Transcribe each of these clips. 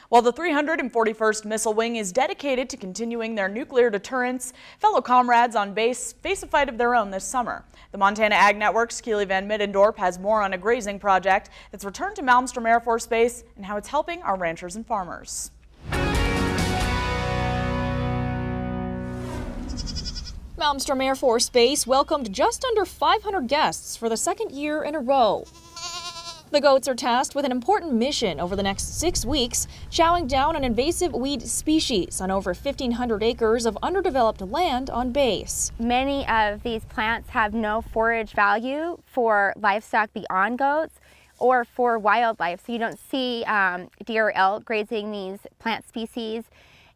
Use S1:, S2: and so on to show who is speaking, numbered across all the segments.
S1: While the 341st Missile Wing is dedicated to continuing their nuclear deterrence, fellow comrades on base face a fight of their own this summer. The Montana Ag Network's Keely Van Middendorp has more on a grazing project that's returned to Malmstrom Air Force Base and how it's helping our ranchers and farmers.
S2: Malmstrom Air Force Base welcomed just under 500 guests for the second year in a row. The goats are tasked with an important mission over the next 6 weeks, chowing down an invasive weed species on over 1,500 acres of underdeveloped land on base.
S3: Many of these plants have no forage value for livestock beyond goats or for wildlife, so you don't see deer or elk grazing these plant species,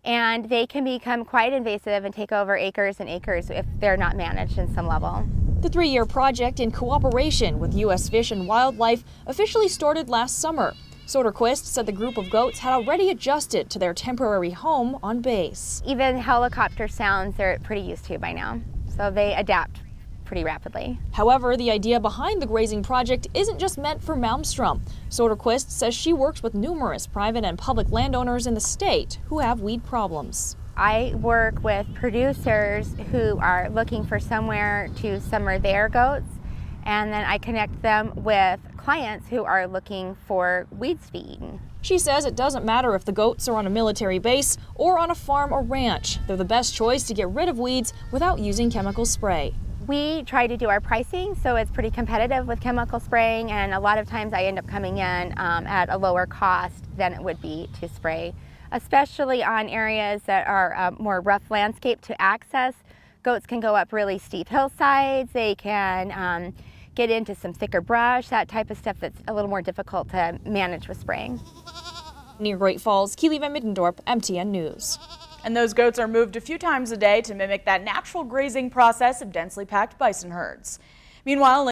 S3: and they can become quite invasive and take over acres and acres if they're not managed in some level.
S2: The 3-year project, in cooperation with U.S. Fish and Wildlife, officially started last summer. Soderquist said the group of goats had already adjusted to their temporary home on base.
S3: Even helicopter sounds they're pretty used to by now, so they adapt pretty rapidly.
S2: However, the idea behind the grazing project isn't just meant for Malmstrom. Soderquist says she works with numerous private and public landowners in the state who have weed problems.
S3: I work with producers who are looking for somewhere to summer their goats, and then I connect them with clients who are looking for weeds to be eaten.
S2: She says it doesn't matter if the goats are on a military base or on a farm or ranch. They're the best choice to get rid of weeds without using chemical spray.
S3: We try to do our pricing so it's pretty competitive with chemical spraying, and a lot of times I end up coming in at a lower cost than it would be to spray, especially on areas that are more rough landscape to access. Goats can go up really steep hillsides, they can get into some thicker brush, that type of stuff that's a little more difficult to manage with spraying.
S2: Near Great Falls, Keely Van Middendorp, MTN News.
S1: And those goats are moved a few times a day to mimic that natural grazing process of densely packed bison herds. Meanwhile,